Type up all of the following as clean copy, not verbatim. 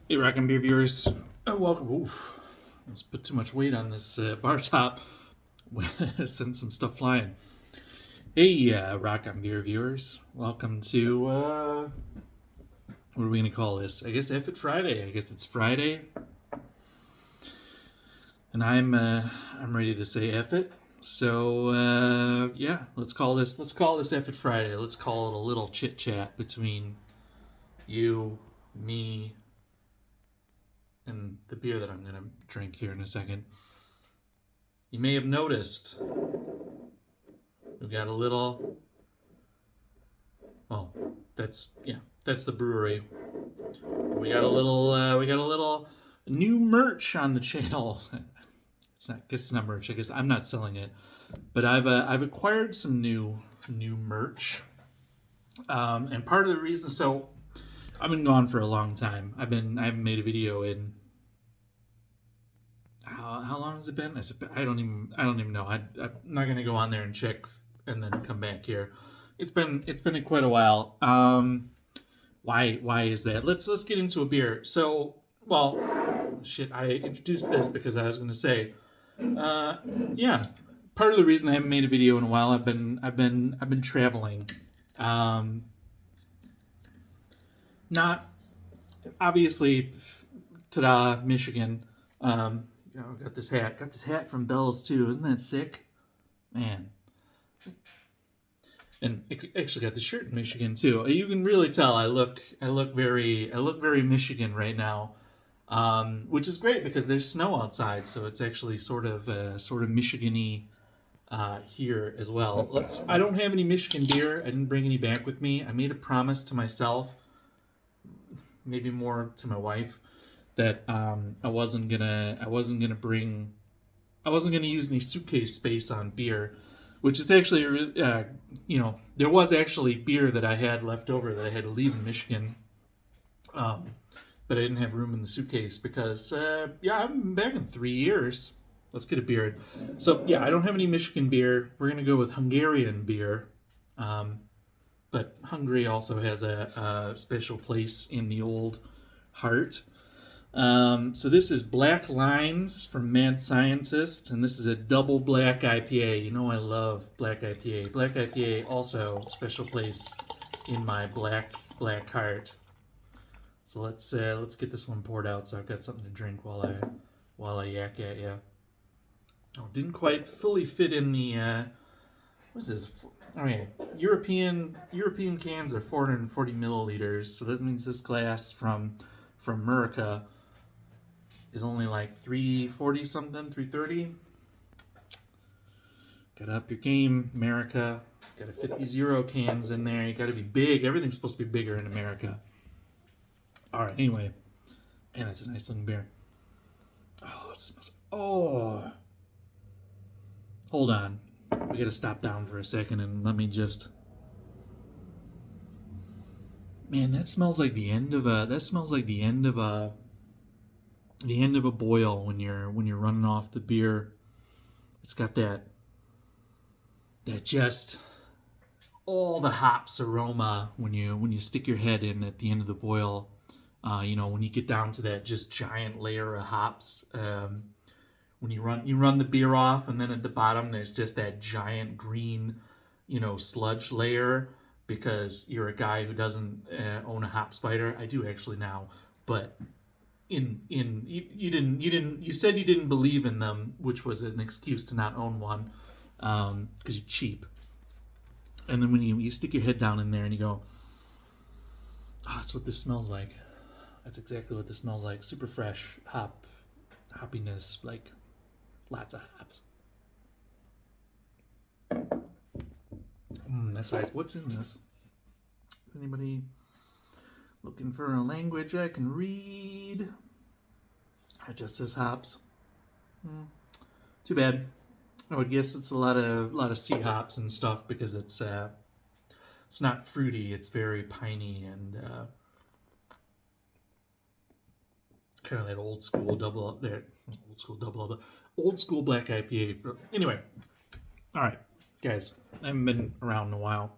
Hey, Rock and Beer viewers. Welcome. Oof. Let's put too much weight on this bar top. Send some stuff flying. Hey, Rock on Beer viewers. Welcome to, what are we going to call this? I guess F It Friday. I guess it's Friday. And I'm ready to say F it. So, yeah, let's call this F It Friday. Let's call it a little chit chat between you, me, and the beer that I'm going to drink here in a second. You may have noticed we've got a little. Oh, that's the brewery. We got a little new merch on the channel. I guess it's not merch. I guess I'm not selling it, but I've acquired some new merch. And part of the reason, so I've been gone for a long time. I haven't made a video in how long has it been? I don't even know. I'm not gonna go on there and check and then come back here. It's been quite a while. Why is that? Let's get into a beer. So, well, shit. I introduced this because I was gonna say, yeah. Part of the reason I haven't made a video in a while, I've been traveling. Not obviously, ta-da, Michigan. Got this hat. Got this hat from Bell's too. Isn't that sick, man? And I actually got the shirt in Michigan too. You can really tell I look very Michigan right now, which is great because there's snow outside, so it's actually sort of Michigan-y here as well. I don't have any Michigan beer. I didn't bring any back with me. I made a promise to myself, maybe more to my wife, that I wasn't gonna use any suitcase space on beer, which is actually there was actually beer that I had left over that I had to leave in Michigan, but I didn't have room in the suitcase because I'm back in 3 years. Let's get a beer. So yeah, I don't have any Michigan beer. We're gonna go with Hungarian beer. But Hungary also has a special place in the old heart. So this is Black Lines from Mad Scientist, and this is a double black IPA. You know I love black IPA. Black IPA also a special place in my black heart. So let's get this one poured out so I've got something to drink while I yak at you. Oh, didn't quite fully fit in the what's this? Oh yeah, European cans are 440 milliliters, so that means this glass from America is only like 340 something, 330. Gotta up your game, America. Gotta fit these Euro cans in there. You gotta be big. Everything's supposed to be bigger in America. All right. Anyway, man, that's a nice looking beer. Oh, it smells. Oh, hold on. We gotta stop down for a second and let me just. Man, that smells like the end of a. That smells like the end of a boil when you're running off the beer. It's got that just all the hops aroma when you stick your head in at the end of the boil. When you get down to that just giant layer of hops. When you run the beer off, and then at the bottom there's just that giant green, sludge layer because you're a guy who doesn't own a hop spider. I do actually now, but you said you didn't believe in them, which was an excuse to not own one, because you're cheap. And then when you stick your head down in there and you go, that's what this smells like. That's exactly what this smells like. Super fresh hoppiness, like lots of hops. That's nice. What's in this? Is anybody looking for a language I can read? It just says hops. Too bad. I would guess it's a lot of sea hops and stuff because it's not fruity. It's very piney and kind of that old school double up there. Old school black IPA. Anyway, all right, guys. I haven't been around in a while.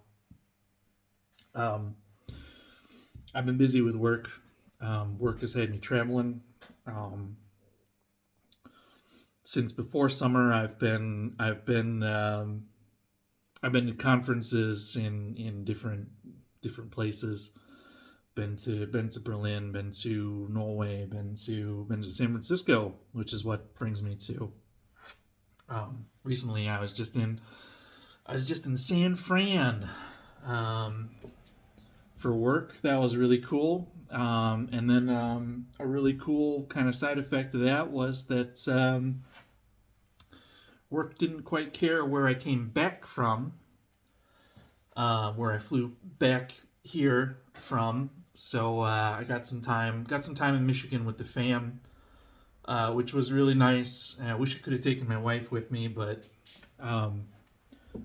I've been busy with work. Work has had me traveling. Since before summer, I've been to conferences in different places. Been to Berlin, been to Norway, been to San Francisco, which is what brings me to. Recently, I was just in San Fran, for work. That was really cool. And then a really cool kind of side effect of that was that work didn't quite care where I came back from, where I flew back here from. So I got some time in Michigan with the fam, which was really nice. I wish I could have taken my wife with me, but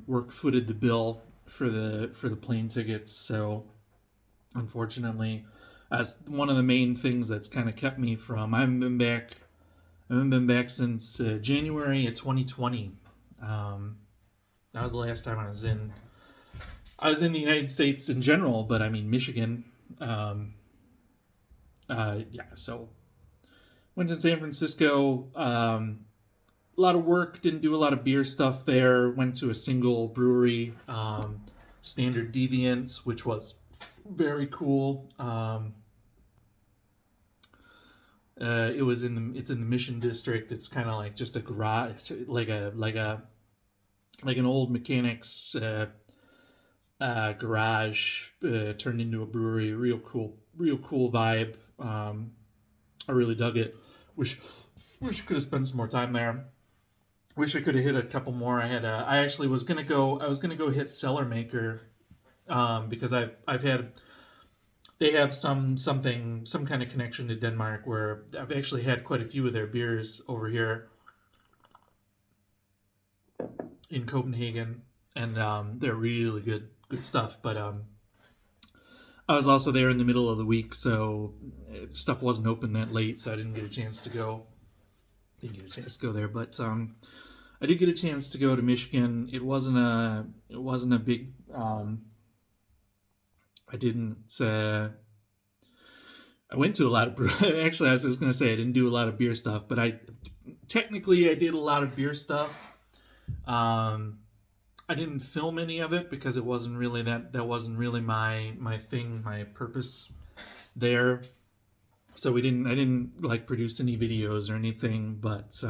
work footed the bill for the plane tickets. So unfortunately, that's one of the main things that's kind of kept me from. I haven't been back since January of 2020. That was the last time I was in the United States in general, but I mean Michigan. So went to San Francisco. A lot of work. Didn't do a lot of beer stuff there. Went to a single brewery, Standard Deviant, which was very cool. It's in the Mission District. It's kind of like just a garage, like an old mechanic's garage turned into a brewery. Real cool vibe. I really dug it. Wish I could have spent some more time there. Wish I could have hit a couple more. I actually was gonna go hit Cellar Maker, because they have some kind of connection to Denmark where I've actually had quite a few of their beers over here in Copenhagen, and they're really good stuff. But I was also there in the middle of the week, so stuff wasn't open that late, so I didn't get a chance to go. There, but I did get a chance to go to Michigan. It wasn't a big. I didn't. I went to a lot of actually, I was just gonna say I didn't do a lot of beer stuff, but I did a lot of beer stuff. I didn't film any of it because it wasn't really that wasn't really my thing, my purpose there. So I didn't like produce any videos or anything, but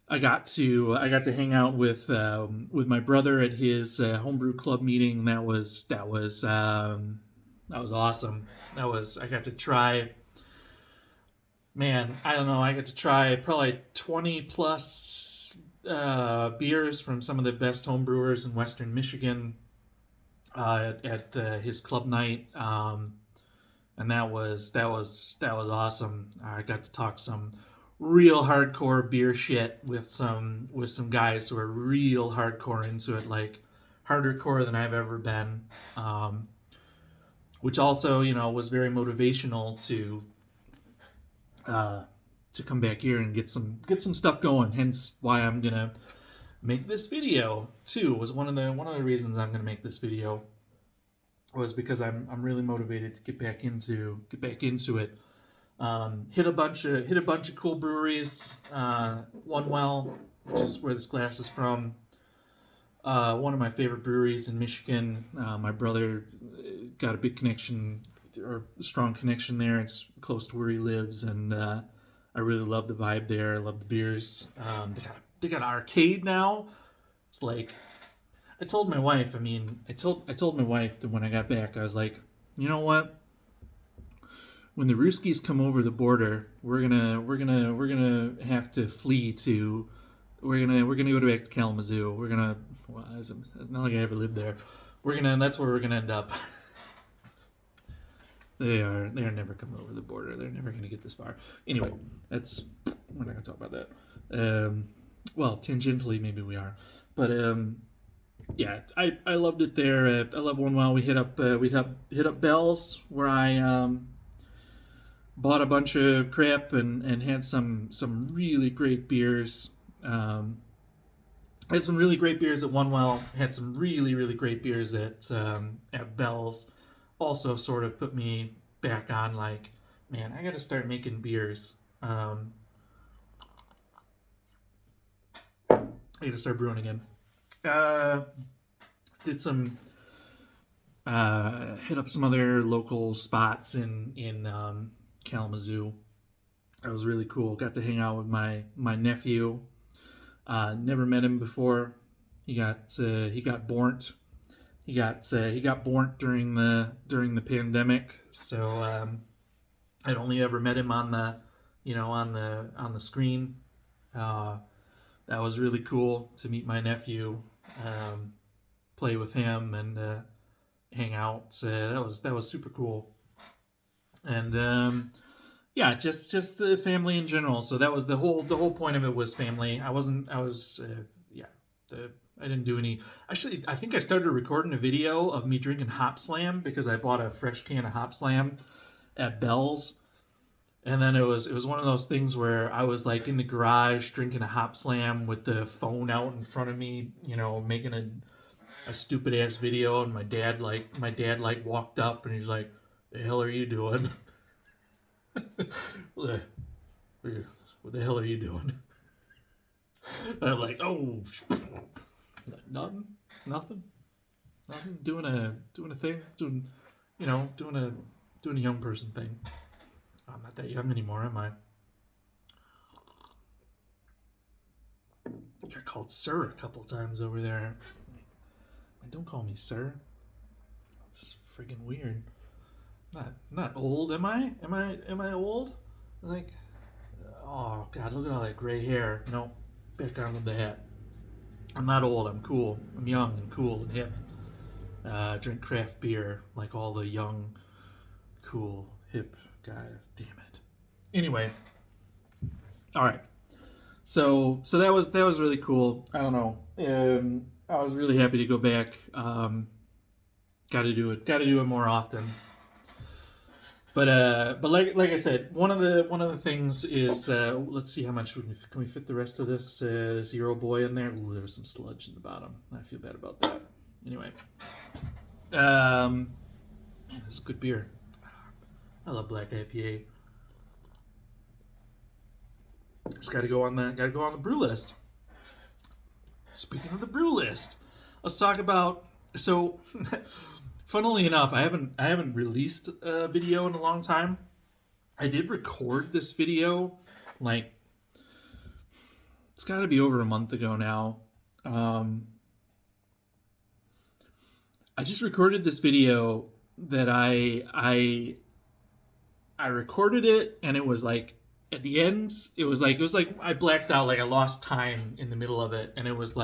I got to hang out with my brother at his homebrew club meeting. That was awesome. I got to try. Man, I don't know. I got to try probably 20 plus beers from some of the best homebrewers in Western Michigan at his club night. And that was awesome. I got to talk some real hardcore beer shit with some guys who are real hardcore into it, like harder core than I've ever been. Which also, was very motivational to come back here and get some stuff going. Hence why I'm gonna make this video too. Was one of the reasons I'm gonna make this video was because I'm really motivated to get back into it. Hit a bunch of cool breweries. One Well, which is where this glass is from. One of my favorite breweries in Michigan. My brother got a big connection, or strong connection there. It's close to where he lives, and I really love the vibe there. I love the beers. They got an arcade now. It's like, I told my wife. I told my wife that when I got back, I was like, you know what? When the Ruskies come over the border, we're gonna have to flee to. We're gonna go back to Kalamazoo. It's not like I ever lived there. That's where we're gonna end up. They are never coming over the border. They're never gonna get this far. Anyway, we're not gonna talk about that. Well, tangentially maybe we are, but yeah, I loved it there. I love One Well. We hit up Bell's, where I bought a bunch of crap and had some really great beers. Had some really great beers at One Well. Had some really, really great beers at Bell's. Also sort of put me back on like, man, I got to start making beers. I got to start brewing again. Did some hit up some other local spots in Kalamazoo. That was really cool. Got to hang out with my nephew. Never met him before. He got born. He got born during the pandemic. So I'd only ever met him on the on the screen. That was really cool to meet my nephew, play with him, and hang out. That was super cool. And yeah, just family in general. So that was the whole point of it was family. I didn't do any. Actually, I think I started recording a video of me drinking Hop Slam because I bought a fresh can of Hop Slam at Bell's. And then it was one of those things where I was like in the garage drinking a Hop Slam with the phone out in front of me, making a stupid ass video, and my dad walked up and he's like, "The hell are you doing?" What the hell are you doing? And I'm like, "Oh, nothing, doing a thing, doing a young person thing." I'm not that young anymore, am I? I got called sir a couple times over there. And don't call me sir. That's friggin' weird. Not old, am I? Am I old? Like, oh god, look at all that gray hair. No, back on with the hat. I'm not old. I'm cool. I'm young and cool and hip. Drink craft beer like all the young, cool, hip guys. Damn it. Anyway, all right. So that was really cool. I don't know. I was really happy to go back. Got to do it more often. But like I said, one of the things is let's see how much can we fit the rest of this Zero Boy in there. Ooh, there was some sludge in the bottom. I feel bad about that. Anyway, man, this is good beer. I love black IPA. Just gotta go on the brew list. Speaking of the brew list, let's talk about. So, funnily enough, I haven't released a video in a long time. I did record this video, like, it's got to be over a month ago now. I just recorded this video that I recorded it, and it was like at the end, it was like I blacked out, like I lost time in the middle of it, and it was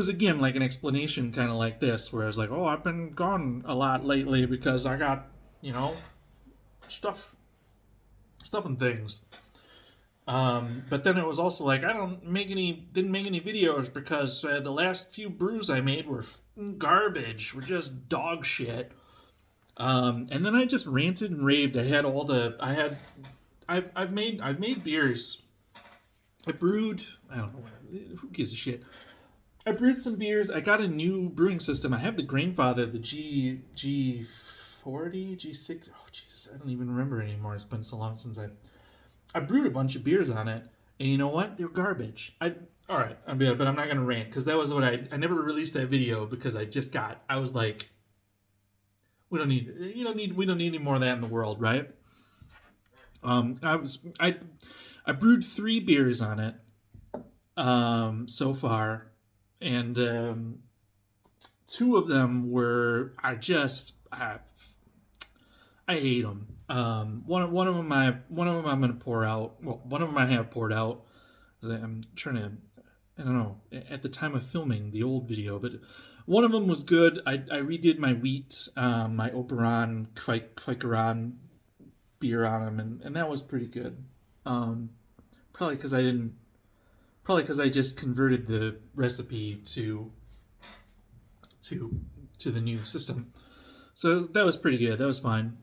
again like an explanation, kind of like this, where I was like, oh, I've been gone a lot lately because I got stuff and things. But then it was also like I didn't make any videos because the last few brews I made were garbage, were just dog shit. And then I just ranted and raved. I've made beers. I brewed. I don't know. Who gives a shit? I brewed some beers. I got a new brewing system. I have the Grainfather, the G40, G6. Oh Jesus, I don't even remember anymore. It's been so long since I brewed a bunch of beers on it, and you know what? They're garbage. All right, but I'm not gonna rant because that was what I never released that video because I was like, we don't need any more of that in the world, right? I brewed 3 beers on it so far, and 2 of them I hate them. One of them I'm gonna pour out. Well, one of them I have poured out. I'm trying to, I don't know, at the time of filming the old video, but one of them was good. I redid my wheat, my Operon, Quakeron beer on them, and that was pretty good. Probably because I just converted the recipe to the new system. So that was pretty good. That was fine.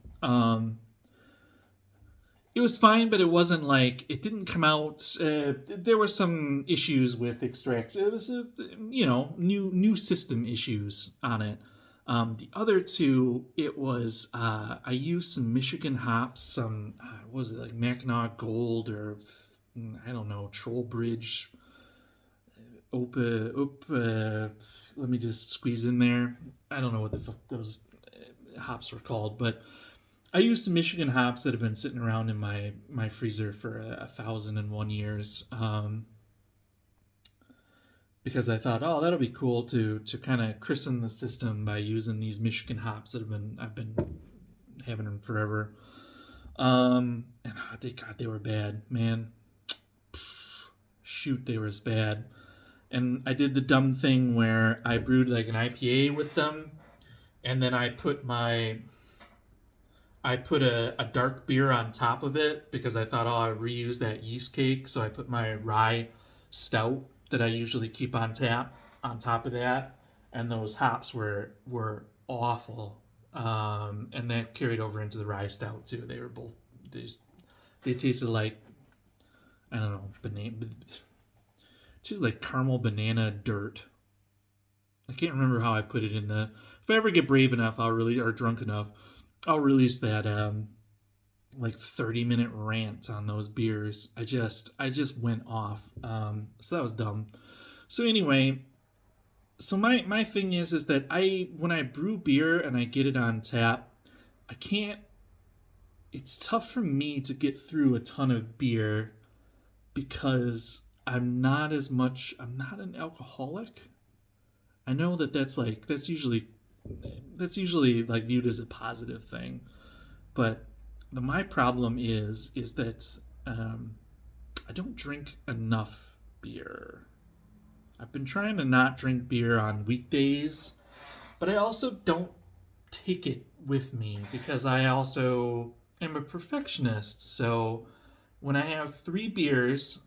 It was fine, but it wasn't like it didn't come out. There were some issues with extract. It was new system issues on it. The other two, it was I used some Michigan hops, some what was it, like Mackinac Gold, or I don't know, Trollbridge, let me just squeeze in there. I don't know what the fuck those hops were called, but I used some Michigan hops that have been sitting around in my freezer for 1,001 years. Because I thought, oh, that'll be cool to kind of christen the system by using these Michigan hops that I've been having them forever. And they were bad, man. Shoot, they were as bad. And I did the dumb thing where I brewed like an IPA with them, and then I put a dark beer on top of it because I thought, oh, I'll reuse that yeast cake. So I put my rye stout that I usually keep on tap on top of that, and those hops were awful. And that carried over into the rye stout too. They were both they tasted like, I don't know, tasted like caramel banana dirt. I can't remember how I put it in the. If I ever get brave enough, or drunk enough, I'll release that like 30-minute rant on those beers. I just went off. So that was dumb. So anyway, so my thing is that when I brew beer and I get it on tap, I can't. It's tough for me to get through a ton of beer because I'm not an alcoholic. I know that's usually like viewed as a positive thing, but my problem is that I don't drink enough beer. I've been trying to not drink beer on weekdays, but I also don't take it with me because I also am a perfectionist. So when I have 3 beers,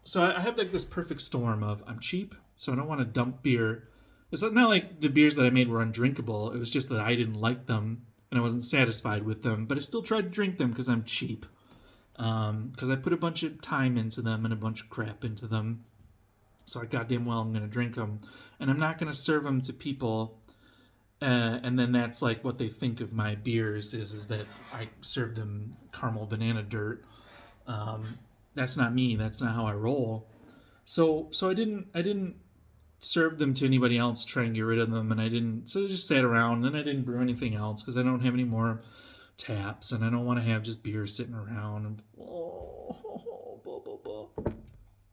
so I have like this perfect storm of I'm cheap, so I don't want to dump beer. It's not like the beers that I made were undrinkable. It was just that I didn't like them and I wasn't satisfied with them, but I still tried to drink them because I'm cheap. Because I put a bunch of time into them and a bunch of crap into them. So I goddamn well I'm going to drink them. And I'm not going to serve them to people. And then that's like what they think of my beers is that I serve them caramel banana dirt. That's not me. That's not how I roll. So I didn't serve them to anybody else to try and get rid of them, and I just sat around, and then I didn't brew anything else because I don't have any more taps, and I don't want to have just beer sitting around and blah, blah, blah.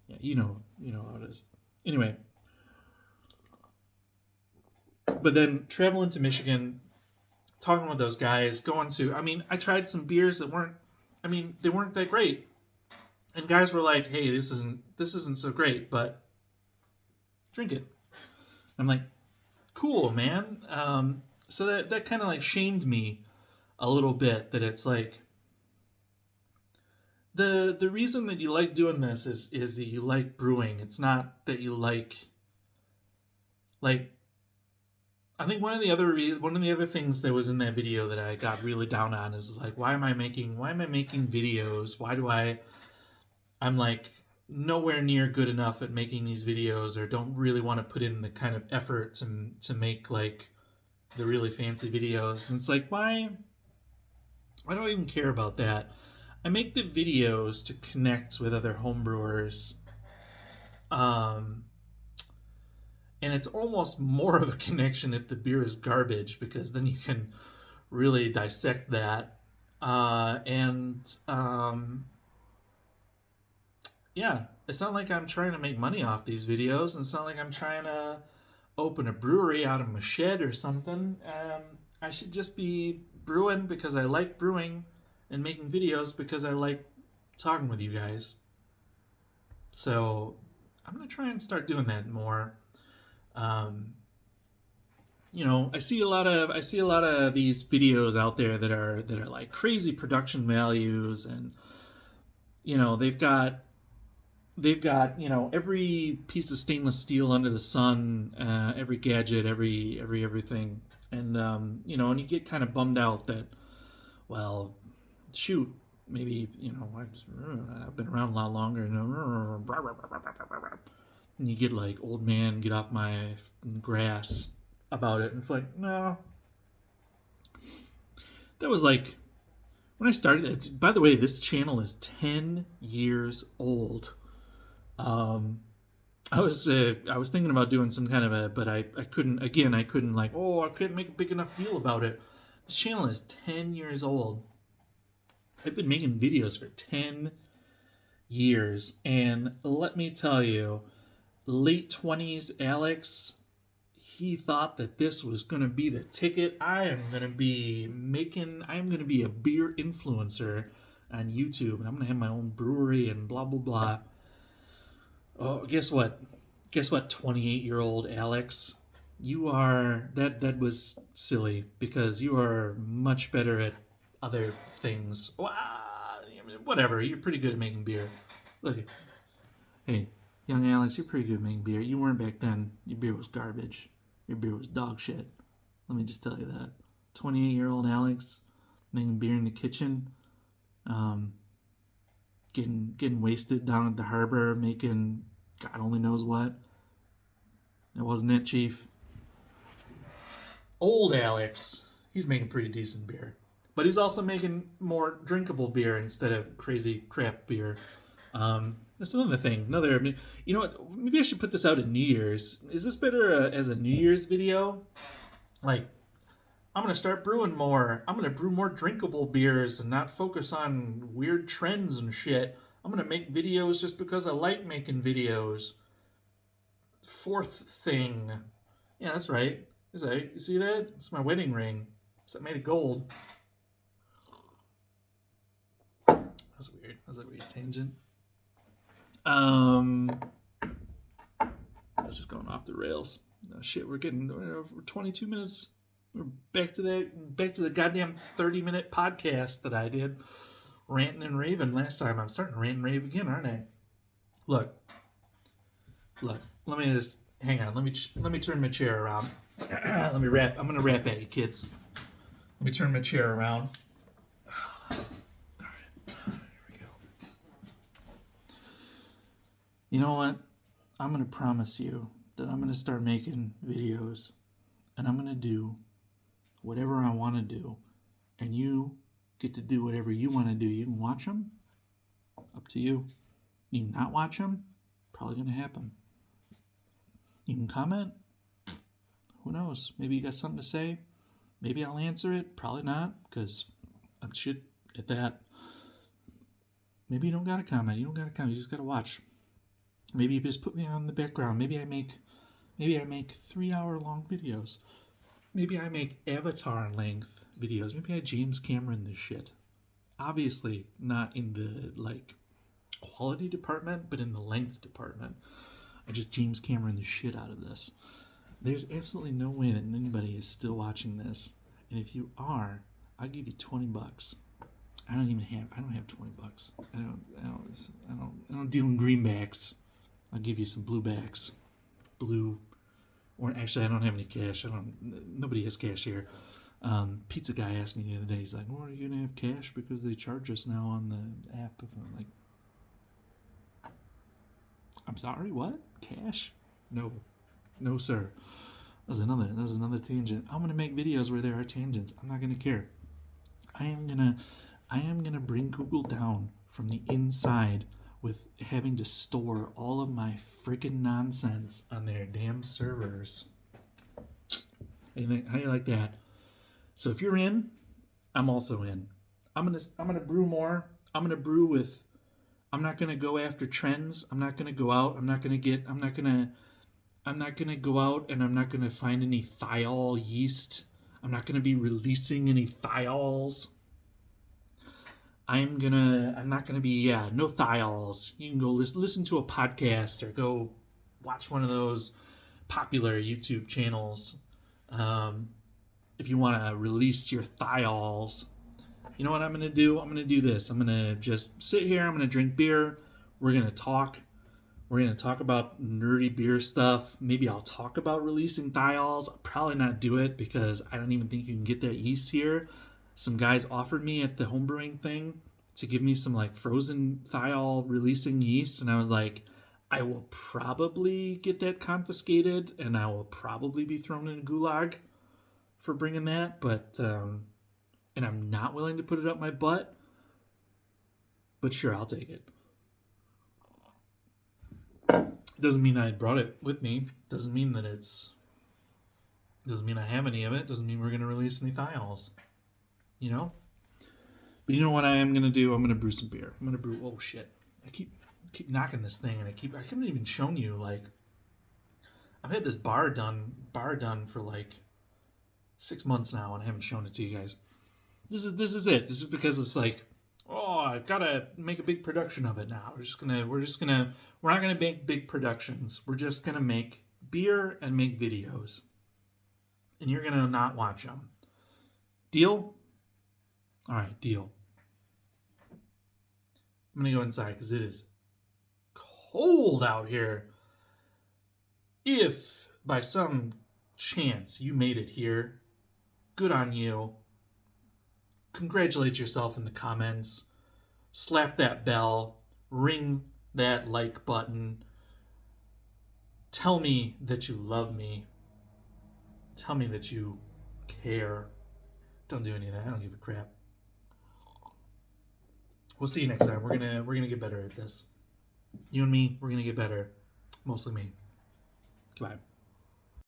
Yeah, you know how it is. Anyway, but then traveling to Michigan, talking with those guys, I tried some beers that they weren't that great, and guys were like, hey, this isn't so great, but drink it. I'm like, cool, man. So that kind of like shamed me a little bit, that it's like the reason that you like doing this is that you like brewing. It's not that you like I think one of the other things that was in that video that I got really down on is like, why am I making videos? I'm like nowhere near good enough at making these videos, or don't really want to put in the kind of effort to make like the really fancy videos. And it's like, why do I even care about that? I make the videos to connect with other homebrewers. And it's almost more of a connection if the beer is garbage, because then you can really dissect that. Yeah, it's not like I'm trying to make money off these videos, and it's not like I'm trying to open a brewery out of my shed or something. I should just be brewing because I like brewing, and making videos because I like talking with you guys. So I'm gonna try and start doing that more. I see a lot of these videos out there that are like crazy production values, and they've got every piece of stainless steel under the sun, every gadget, everything, and and you get kind of bummed out that, well, shoot, maybe I've been around a lot longer, and you get like, old man, get off my grass about it. And it's like, no. That was like when I started. By the way, this channel is 10 years old. I was thinking about doing some kind of but I couldn't. Again, I couldn't I couldn't make a big enough deal about it. This channel is 10 years old. I've been making videos for 10 years, and let me tell you, late 20s Alex, he thought that this was going to be the ticket. I am going to be a beer influencer on YouTube, and I'm going to have my own brewery and blah, blah, blah. Oh, guess what? 28-year-old Alex, that was silly, because you are much better at other things. Well, whatever, you're pretty good at making beer. Look, hey, young Alex, you're pretty good at making beer. You weren't back then. Your beer was garbage. Your beer was dog shit. Let me just tell you that. 28-year-old Alex making beer in the kitchen, getting wasted down at the harbor, making God only knows what. That wasn't it, Chief. Old Alex, he's making pretty decent beer. But he's also making more drinkable beer instead of crazy crap beer. That's another thing. You know what? Maybe I should put this out at New Year's. Is this better as a New Year's video? Like, I'm going to start brewing more. I'm going to brew more drinkable beers and not focus on weird trends and shit. I'm going to make videos just because I like making videos. Fourth thing. Yeah, that's right. You see that? It's my wedding ring. So I made of gold. That's weird. That's a weird tangent. This is going off the rails. Oh, shit, we're 22 minutes. We're back to the goddamn 30-minute podcast that I did, ranting and raving last time. I'm starting to rant and rave again, aren't I? Look. Let me just hang on. Let me turn my chair around. Let me rap. I'm gonna rap at you, kids. Let me turn my chair around. You know what? I'm going to promise you that I'm going to start making videos, and I'm going to do whatever I want to do, and you get to do whatever you want to do. You can watch them. Up to you. You can not watch them. Probably going to happen. You can comment. Who knows? Maybe you got something to say. Maybe I'll answer it. Probably not, because I'm shit at that. Maybe you don't got to comment. You just got to watch. Maybe you just put me on the background. Maybe I make 3-hour-long videos. Maybe I make Avatar length videos. Maybe I James Cameron this shit. Obviously not in the quality department, but in the length department. I just James Cameron the shit out of this. There's absolutely no way that anybody is still watching this. And if you are, I'll give you $20. I don't have $20. I don't deal in greenbacks. I'll give you some bluebacks. Or actually, I don't have any cash. Nobody has cash here. Pizza guy asked me the other day, he's like, well, are you going to have cash because they charge us now on the app? I'm like, I'm sorry, what? Cash? No, sir. That was another tangent. I'm going to make videos where there are tangents. I'm not going to care. I am gonna bring Google down from the inside with having to store all of my freaking nonsense on their damn servers. How do you like that? So if you're in, I'm also in. I'm gonna brew more. I'm not gonna go after trends. I'm not gonna go out. I'm not gonna go out and I'm not gonna find any thiol yeast. I'm not gonna be releasing any thiols. I'm not gonna be, no thiols. You can go listen to a podcast or go watch one of those popular YouTube channels. If you want to release your thiols, you know what I'm gonna do? I'm gonna do this. I'm gonna just sit here. I'm gonna drink beer. We're gonna talk. We're gonna talk about nerdy beer stuff. Maybe I'll talk about releasing thiols. I'll probably not do it because I don't even think you can get that yeast here. Some guys offered me at the homebrewing thing to give me some frozen thiol releasing yeast, and I was like, I will probably get that confiscated, and I will probably be thrown in a gulag for bringing that. But and I'm not willing to put it up my butt. But sure, I'll take it. Doesn't mean I brought it with me. Doesn't mean that it's. Doesn't mean I have any of it. Doesn't mean we're gonna release any thiols. You know. But you know what I am gonna do? I'm gonna brew some beer. I'm gonna brew. Oh shit! I keep knocking this thing, and I haven't even shown you, like, I've had this bar done for like 6 months now, and I haven't shown it to you guys. This is it. This is because it's like, oh, I've got to make a big production of it now. We're not gonna make big productions. We're just gonna make beer and make videos, and you're gonna not watch them. Deal? All right, deal. I'm gonna go inside because it is cold out here. If by some chance you made it here, good on you. Congratulate yourself in the comments. Slap that bell. Ring that like button. Tell me that you love me. Tell me that you care. Don't do any of that. I don't give a crap. We'll see you next time. We're gonna get better at this. You and me, we're gonna get better. Mostly me. Goodbye.